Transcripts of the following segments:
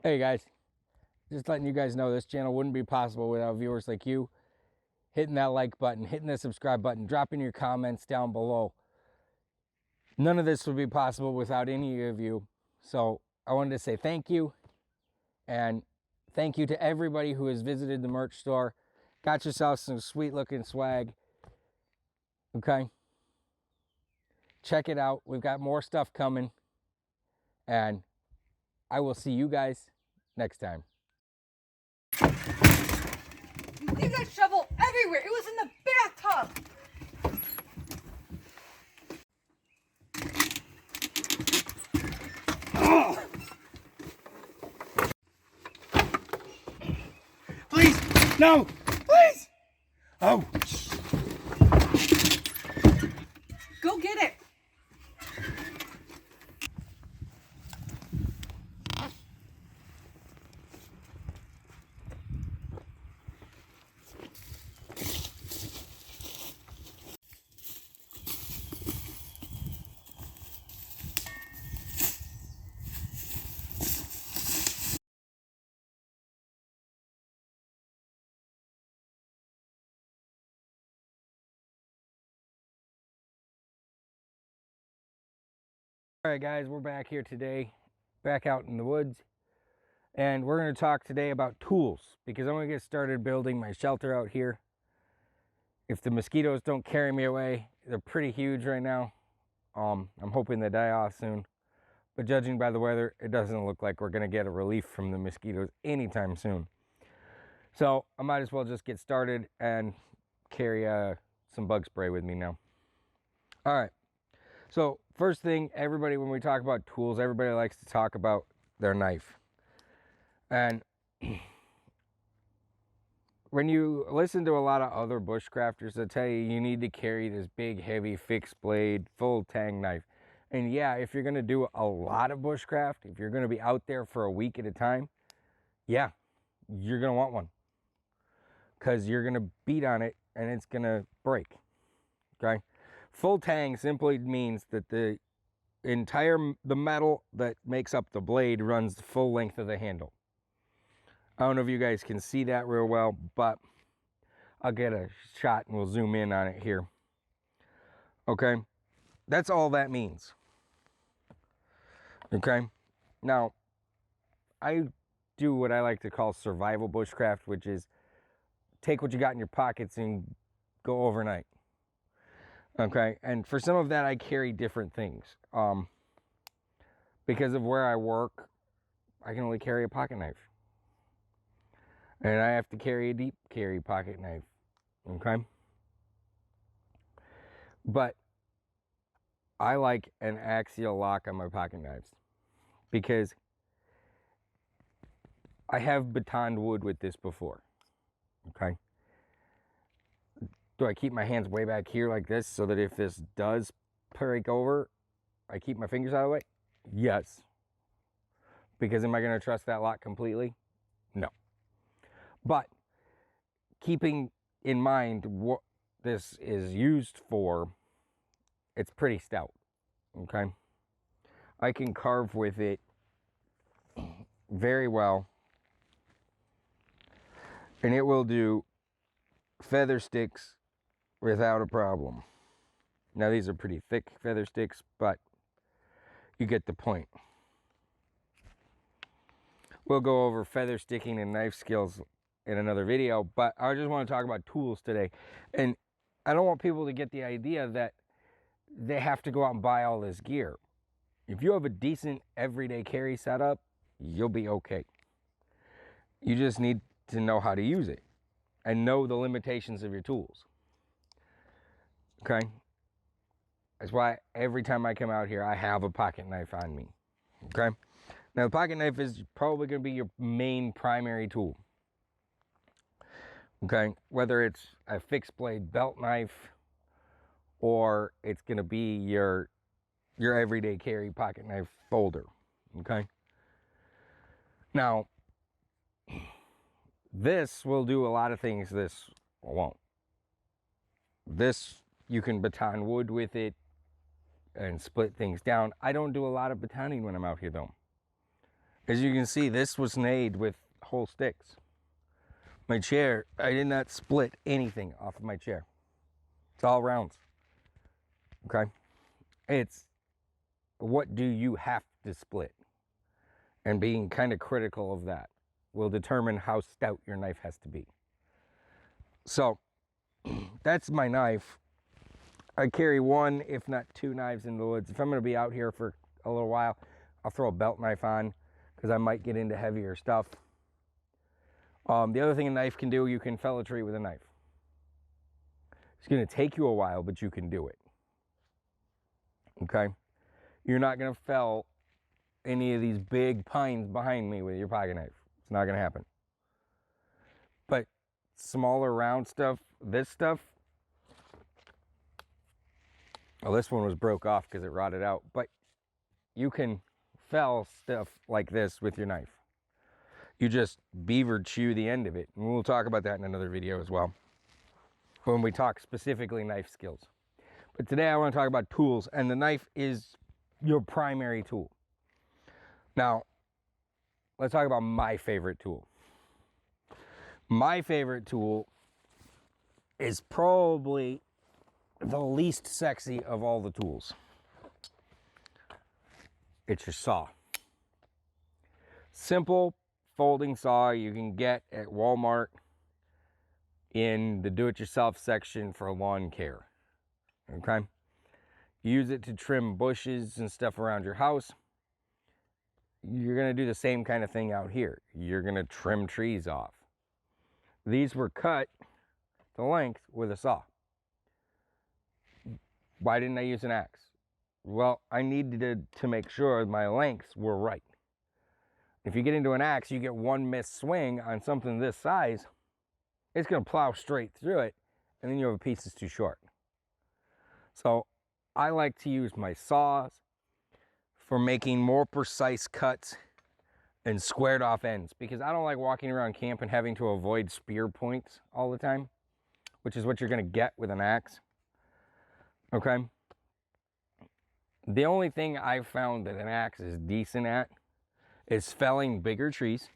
Hey guys, just letting you guys know this channel wouldn't be possible without viewers like you hitting that like button, hitting the subscribe button, dropping your comments down below. None of this would be possible without any of you. So I wanted to say thank you, and thank you to everybody who has visited the merch store. Got yourself some sweet looking swag. Okay, check it out. We've got more stuff coming, and I will see you guys next time. You got shovel everywhere. It was in the bathtub. Please, no, please. Oh. Go get it. All right, guys, we're back here today, back out in the woods, and we're going to talk today about tools because I'm going to get started building my shelter out here. If the mosquitoes don't carry me away, they're pretty huge right now. I'm hoping they die off soon, but judging by the weather, it doesn't look like we're going to get a relief from the mosquitoes anytime soon. So I might as well just get started and carry some bug spray with me now. All right. So first thing, everybody, when we talk about tools, everybody likes to talk about their knife. And when you listen to a lot of other bushcrafters, they'll tell you need to carry this big, heavy, fixed blade, full tang knife. And yeah, if you're going to do a lot of bushcraft, if you're going to be out there for a week at a time, yeah, you're going to want one. Because you're going to beat on it and it's going to break. Okay? Full tang simply means that the metal that makes up the blade runs the full length of the handle. I don't know if you guys can see that real well, but I'll get a shot and we'll zoom in on it here. Okay, that's all that means. Okay, now I do what I like to call survival bushcraft, which is take what you got in your pockets and go overnight. Okay, and for some of that I carry different things. Because of where I work, I can only carry a pocket knife. And I have to carry a deep carry pocket knife. Okay? But I like an axial lock on my pocket knives because I have batoned wood with this before. Okay? Do I keep my hands way back here like this so that if this does break over, I keep my fingers out of the way? Yes. Because am I going to trust that lock completely? No. But keeping in mind what this is used for, it's pretty stout. Okay? I can carve with it very well. And it will do feather sticks without a problem. Now these are pretty thick feather sticks, but you get the point. We'll go over feather sticking and knife skills in another video, but I just want to talk about tools today. And I don't want people to get the idea that they have to go out and buy all this gear. If you have a decent everyday carry setup, you'll be okay. You just need to know how to use it and know the limitations of your tools. Okay? That's why every time I come out here, I have a pocket knife on me. Okay? Now, the pocket knife is probably going to be your main primary tool. Okay? Whether it's a fixed blade belt knife or it's going to be your everyday carry pocket knife folder. Okay? Now, this will do a lot of things this won't. This, you can baton wood with it and split things down. I don't do a lot of batoning when I'm out here though. As you can see, this was made with whole sticks. My chair, I did not split anything off of my chair. It's all rounds. Okay? It's what do you have to split? And being kind of critical of that will determine how stout your knife has to be. So, that's my knife. I carry one, if not two knives in the woods. If I'm going to be out here for a little while, I'll throw a belt knife on because I might get into heavier stuff. The other thing a knife can do, you can fell a tree with a knife. It's going to take you a while, but you can do it. Okay? You're not going to fell any of these big pines behind me with your pocket knife. It's not going to happen. But smaller round stuff, this stuff, well, this one was broke off because it rotted out, but you can fell stuff like this with your knife. You just beaver chew the end of it. And we'll talk about that in another video as well, when we talk specifically knife skills. But today I want to talk about tools, and the knife is your primary tool. Now, let's talk about my favorite tool. My favorite tool is probably the least sexy of all the tools. It's your saw. Simple folding saw you can get at Walmart in the do-it-yourself section for lawn care. Okay? Use it to trim bushes and stuff around your house. You're going to do the same kind of thing out here. You're going to trim trees off. These were cut to length with a saw. Why didn't I use an axe? Well, I needed to make sure my lengths were right. If you get into an axe, you get one missed swing on something this size, it's going to plow straight through it, and then you have a piece that's too short. So I like to use my saws for making more precise cuts and squared off ends, because I don't like walking around camp and having to avoid spear points all the time, which is what you're going to get with an axe. Okay? The only thing I've found that an axe is decent at is felling bigger trees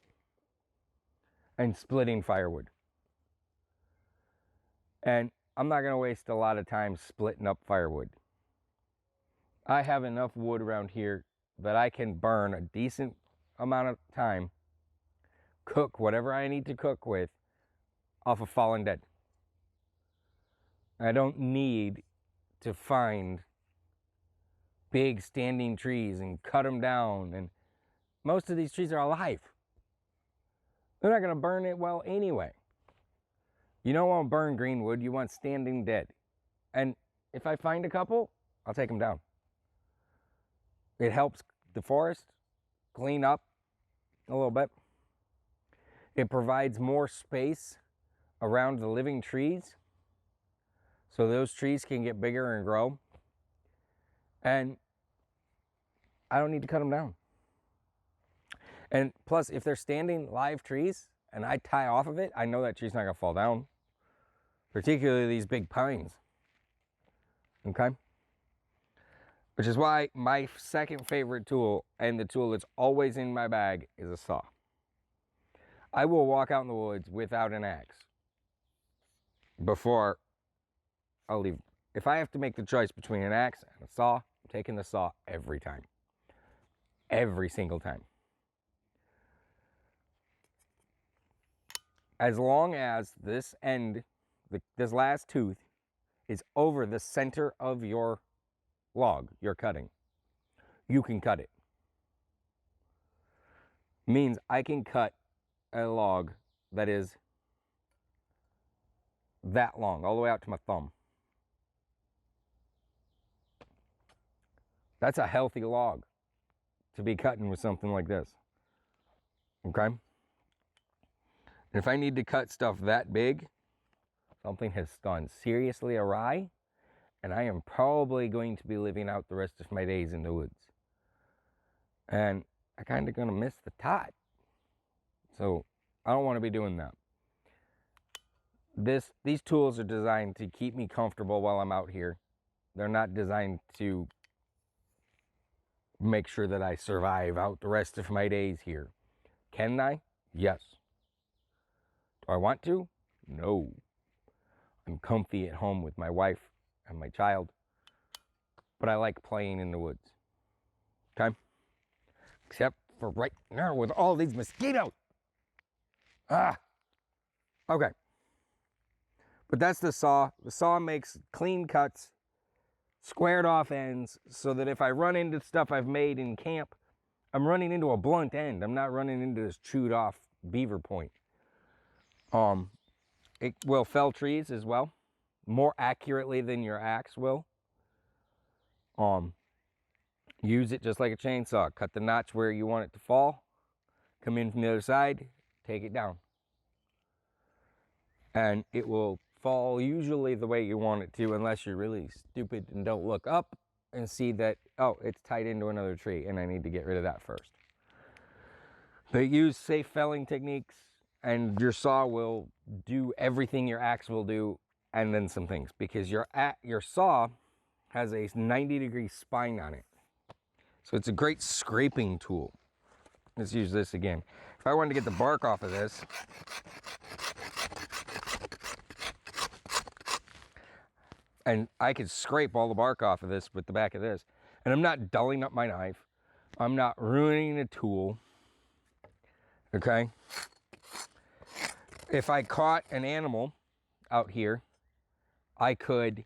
and splitting firewood. And I'm not going to waste a lot of time splitting up firewood. I have enough wood around here that I can burn a decent amount of time, cook whatever I need to cook with off of fallen dead. I don't need to find big standing trees and cut them down, and most of these trees are alive. They're not going to burn it well anyway. You don't want to burn green wood, you want standing dead. And if I find a couple, I'll take them down. It helps the forest clean up a little bit. It provides more space around the living trees, so those trees can get bigger and grow. And I don't need to cut them down. And plus, if they're standing live trees and I tie off of it, I know that tree's not going to fall down. Particularly these big pines. Okay? Which is why my second favorite tool, and the tool that's always in my bag, is a saw. I will walk out in the woods without an axe before I'll leave. If I have to make the choice between an axe and a saw, I'm taking the saw every time. Every single time. As long as this end, this last tooth, is over the center of your log you're cutting, you can cut it. Means I can cut a log that is that long, all the way out to my thumb. That's a healthy log to be cutting with something like this. Okay? And if I need to cut stuff that big, something has gone seriously awry, and I am probably going to be living out the rest of my days in the woods. And I'm kind of going to miss the tot. So I don't want to be doing that. These tools are designed to keep me comfortable while I'm out here. They're not designed to make sure that I survive out the rest of my days here. Can I? Yes. Do I want to? No. I'm comfy at home with my wife and my child, but I like playing in the woods. Okay? Except for right now with all these mosquitoes. Ah. Okay. But that's the saw. The saw makes clean cuts, squared off ends, so that if I run into stuff I've made in camp, I'm running into a blunt end. I'm not running into this chewed off beaver point. It will fell trees as well, more accurately than your axe will. Use it just like a chainsaw. Cut the notch where you want it to fall. Come in from the other side, take it down. And it will fall usually the way you want it to, unless you're really stupid and don't look up and see that, oh, it's tied into another tree and I need to get rid of that first. But use safe felling techniques and your saw will do everything your axe will do and then some things, because your saw has a 90-degree spine on it. So it's a great scraping tool. Let's use this again. If I wanted to get the bark off of this, and I could scrape all the bark off of this with the back of this, and I'm not dulling up my knife. I'm not ruining the tool. Okay? If I caught an animal out here, I could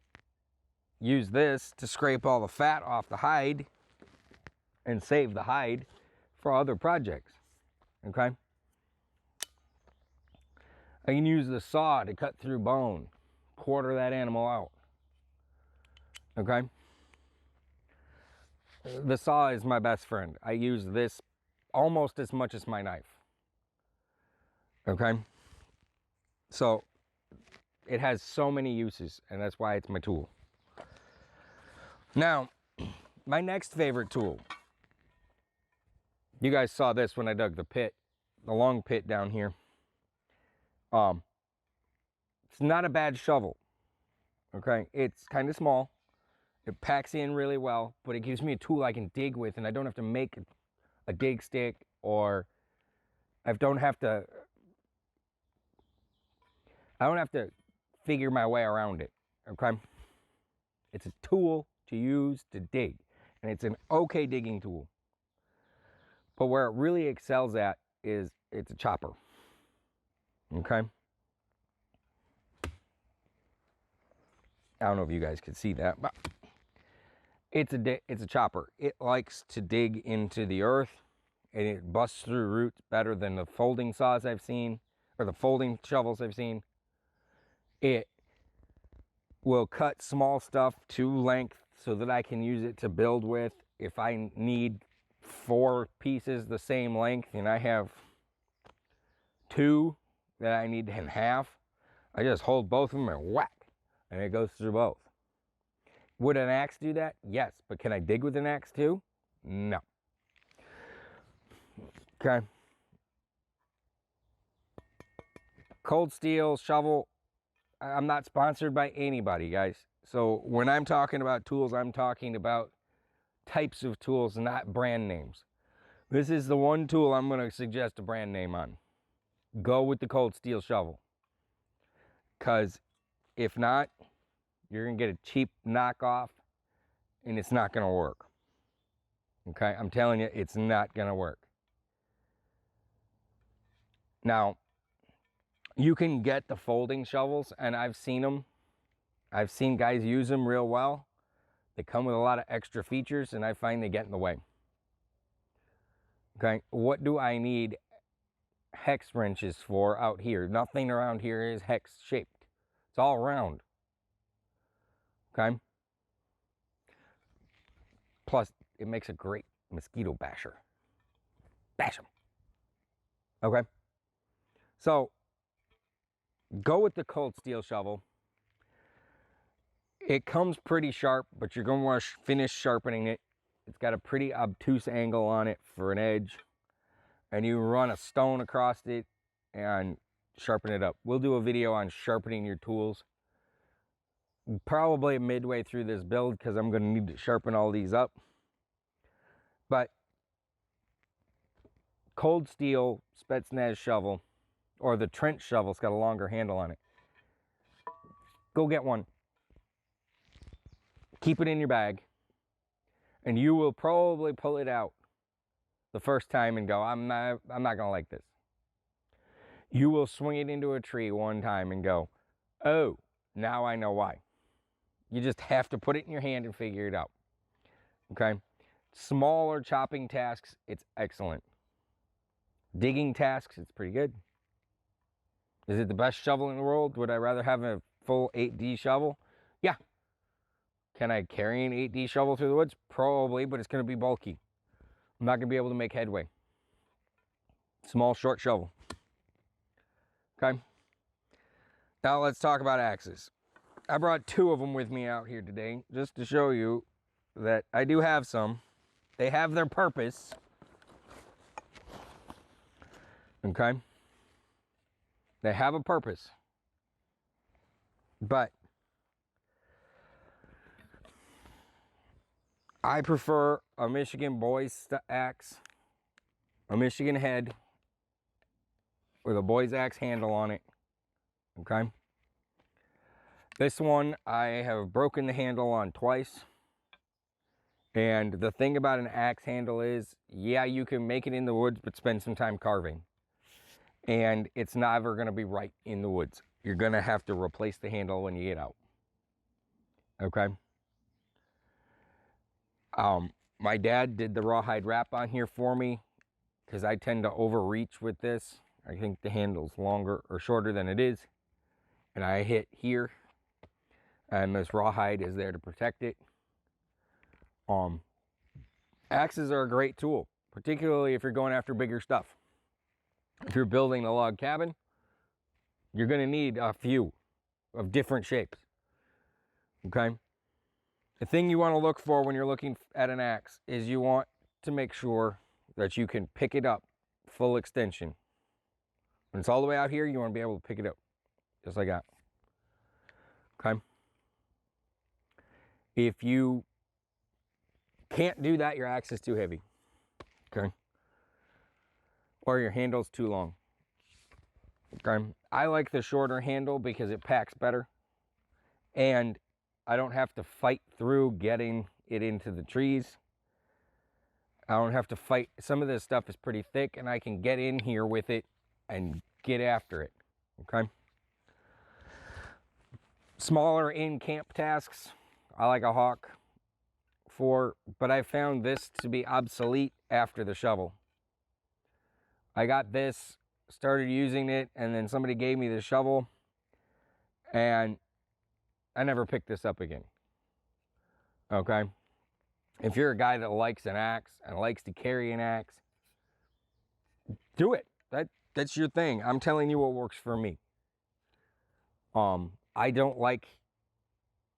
use this to scrape all the fat off the hide and save the hide for other projects. Okay? I can use the saw to cut through bone, quarter that animal out. Okay? The saw is my best friend. I use this almost as much as my knife. Okay? So it has so many uses, and that's why it's my tool. Now, my next favorite tool. You guys saw this when I dug the pit, the long pit down here. It's not a bad shovel. Okay? It's kind of small. It packs in really well, but it gives me a tool I can dig with, and I don't have to make a dig stick, or I don't have to figure my way around it. Okay? It's a tool to use to dig, and it's an okay digging tool. But where it really excels at is it's a chopper. Okay? I don't know if you guys can see that, but it's a chopper. It likes to dig into the earth, and it busts through roots better than the folding saws I've seen, or the folding shovels I've seen. It will cut small stuff to length so that I can use it to build with. If I need 4 pieces the same length and I have 2 that I need in half, I just hold both of them and whack, and it goes through both. Would an axe do that? Yes, but can I dig with an axe too? No. Okay. Cold steel shovel. I'm not sponsored by anybody, guys. So when I'm talking about tools, I'm talking about types of tools, not brand names. This is the one tool I'm going to suggest a brand name on. Go with the cold steel shovel. Because if not, you're going to get a cheap knockoff and it's not going to work. Okay? I'm telling you, it's not going to work. Now, you can get the folding shovels, and I've seen them. I've seen guys use them real well. They come with a lot of extra features, and I find they get in the way. Okay, what do I need hex wrenches for out here? Nothing around here is hex shaped. It's all round. Okay? Plus, it makes a great mosquito basher. Bash them. Okay? So, go with the cold steel shovel. It comes pretty sharp, but you're going to want to finish sharpening it. It's got a pretty obtuse angle on it for an edge. And you run a stone across it and sharpen it up. We'll do a video on sharpening your tools. Probably midway through this build, because I'm going to need to sharpen all these up. But Cold Steel Spetsnaz shovel, or the trench shovel, it's got a longer handle on it. Go get one. Keep it in your bag. And you will probably pull it out the first time and go, I'm not going to like this. You will swing it into a tree one time and go, oh, now I know why. You just have to put it in your hand and figure it out. Okay? Smaller chopping tasks, it's excellent. Digging tasks, it's pretty good. Is it the best shovel in the world? Would I rather have a full 8D shovel? Yeah. Can I carry an 8D shovel through the woods? Probably, but it's going to be bulky. I'm not going to be able to make headway. Small, short shovel. Okay. Now let's talk about axes. I brought 2 of them with me out here today just to show you that I do have some. They have their purpose. Okay. They have a purpose. But I prefer a Michigan Boys axe, a Michigan head with a Boys axe handle on it. Okay. This one I have broken the handle on twice. And the thing about an axe handle is, yeah, you can make it in the woods, but spend some time carving. And it's never going to be right in the woods. You're going to have to replace the handle when you get out. Okay. My dad did the rawhide wrap on here for me because I tend to overreach with this. I think the handle's longer or shorter than it is. And I hit here. And this rawhide is there to protect it. Axes are a great tool, particularly if you're going after bigger stuff. If you're building a log cabin, you're going to need a few of different shapes. Okay? The thing you want to look for when you're looking at an axe is you want to make sure that you can pick it up full extension. When it's all the way out here, you want to be able to pick it up just like that. Okay? If you can't do that, your axe is too heavy. Okay? Or your handle's too long. Okay? I like the shorter handle because it packs better. And I don't have to fight through getting it into the trees. I don't have to fight. Some of this stuff is pretty thick and I can get in here with it and get after it. Okay? Smaller in-camp tasks, I like a hawk for, but I found this to be obsolete after the shovel. I got this, started using it, and then somebody gave me the shovel, and I never picked this up again. Okay? If you're a guy that likes an axe and likes to carry an axe, do it. That's your thing. I'm telling you what works for me. I don't like,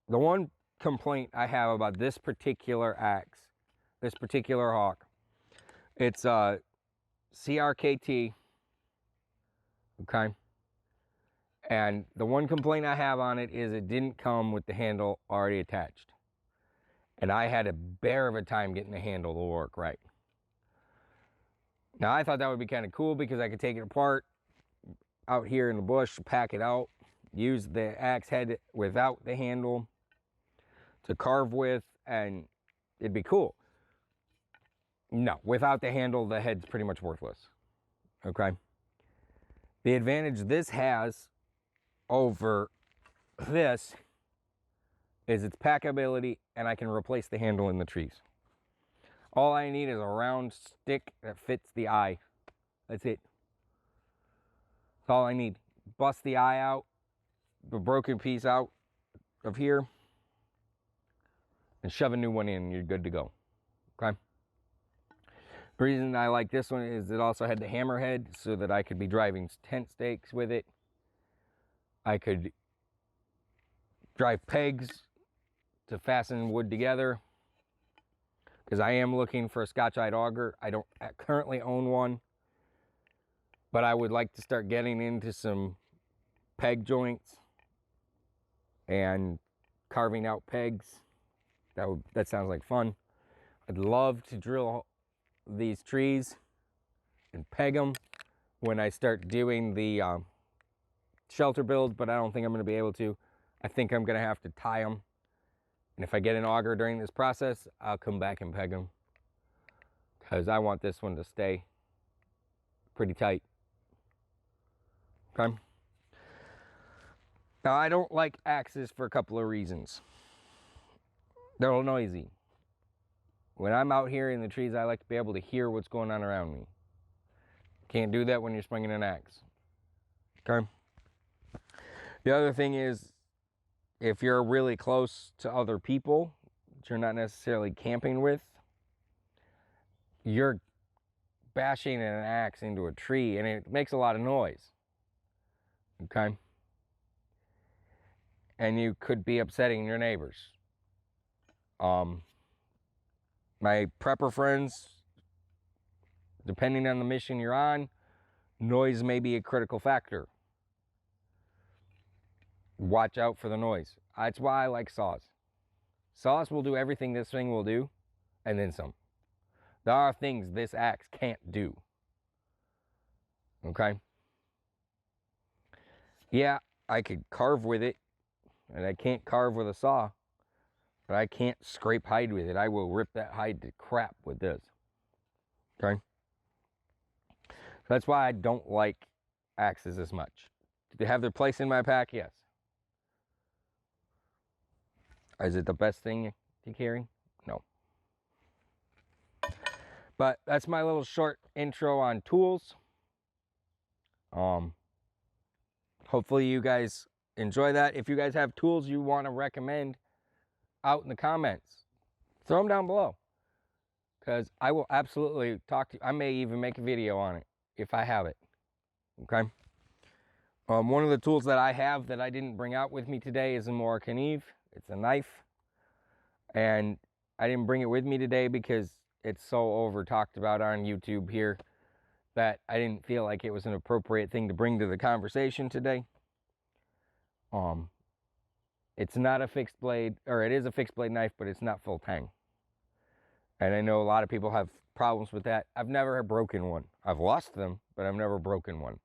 the one complaint I have about this particular axe, this particular hawk, it's CRKT, okay? And the one complaint I have on it is it didn't come with the handle already attached. And I had a bear of a time getting the handle to work right. Now I thought that would be kind of cool because I could take it apart out here in the bush, pack it out, use the axe head without the handle to carve with, and it'd be cool. No, without the handle, the head's pretty much worthless. Okay? The advantage this has over this is its packability, and I can replace the handle in the trees. All I need is a round stick that fits the eye. That's it. That's all I need. Bust the eye out, the broken piece out of here, and shove a new one in, and you're good to go. Okay? The reason I like this one is it also had the hammerhead so that I could be driving tent stakes with it. I could drive pegs to fasten wood together because I am looking for a Scotch-eyed auger. I don't currently own one, but I would like to start getting into some peg joints and carving out pegs. That sounds like fun. I'd love to drill these trees and peg them when I start doing the shelter build, but I don't think I'm going to be able to. I think I'm going to have to tie them. And if I get an auger during this process, I'll come back and peg them, because I want this one to stay pretty tight. Okay. Now, I don't like axes for a couple of reasons. They're a little noisy. When I'm out here in the trees, I like to be able to hear what's going on around me. Can't do that when you're swinging an axe. Okay. The other thing is, if you're really close to other people that you're not necessarily camping with, you're bashing an axe into a tree and it makes a lot of noise. Okay. And you could be upsetting your neighbors. My prepper friends, depending on the mission you're on, noise may be a critical factor. Watch out for the noise. That's why I like saws. Saws will do everything this thing will do, and then some. There are things this axe can't do. Okay? Yeah, I could carve with it, and I can't carve with a saw, but I can't scrape hide with it. I will rip that hide to crap with this. Okay? That's why I don't like axes as much. Do they have their place in my pack? Yes. Is it the best thing to carry? No. But that's my little short intro on tools. Hopefully you guys enjoy that. If you guys have tools you want to recommend out in the comments, throw them down below, because I will absolutely talk to you. I may even make a video on it if I have it. Okay. One of the tools that I have that I didn't bring out with me today is a Moroccan Eve. It's a knife, and I didn't bring it with me today because it's so over talked about on YouTube here that I didn't feel like it was an appropriate thing to bring to the conversation today. It's not a fixed blade, or it is a fixed blade knife, but it's not full tang. And I know a lot of people have problems with that. I've never broken one. I've lost them, but I've never broken one.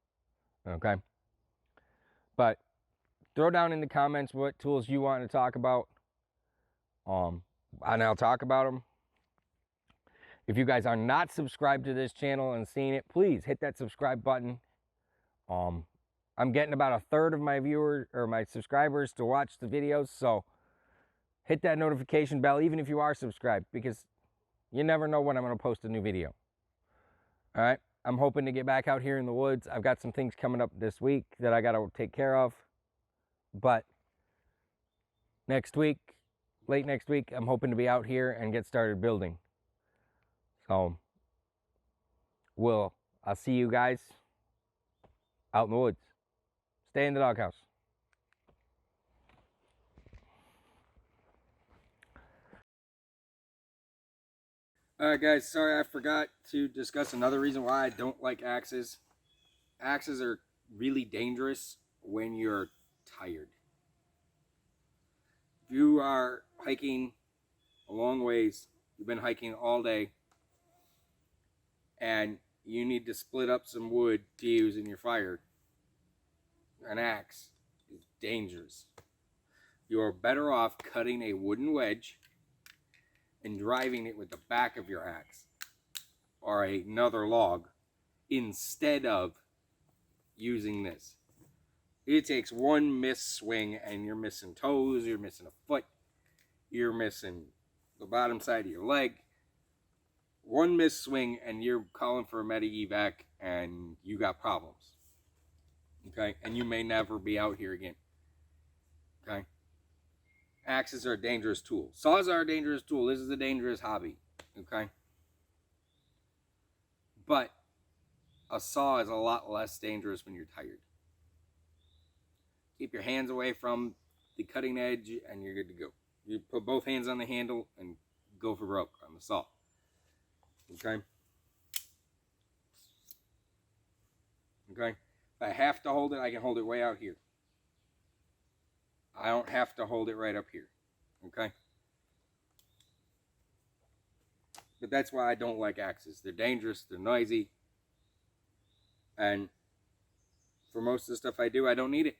Okay? But throw down in the comments what tools you want to talk about, and I'll talk about them. If you guys are not subscribed to this channel and seeing it, please hit that subscribe button. I'm getting about a third of my viewers or my subscribers to watch the videos, so hit that notification bell even if you are subscribed, because you never know when I'm going to post a new video. All right, I'm hoping to get back out here in the woods. I've got some things coming up this week that I got to take care of, but next week, late next week, I'm hoping to be out here and get started building. So I'll see you guys out in the woods. Stay in the doghouse. Alright guys, sorry I forgot to discuss another reason why I don't like axes. Axes are really dangerous when you're tired. If you are hiking a long ways, you've been hiking all day, and you need to split up some wood to use in your fire, an axe is dangerous. You are better off cutting a wooden wedge and driving it with the back of your axe or another log instead of using this. It takes one miss swing and you're missing toes, you're missing a foot, you're missing the bottom side of your leg. One miss swing and you're calling for a medevac and you got problems. Okay? And you may never be out here again. Okay? Axes are a dangerous tool. Saws are a dangerous tool. This is a dangerous hobby. Okay? But a saw is a lot less dangerous when you're tired. Keep your hands away from the cutting edge and you're good to go. You put both hands on the handle and go for broke on the saw. Okay? Okay? If I have to hold it, I can hold it way out here. I don't have to hold it right up here. Okay? But that's why I don't like axes. They're dangerous, they're noisy, and for most of the stuff I do, I don't need it.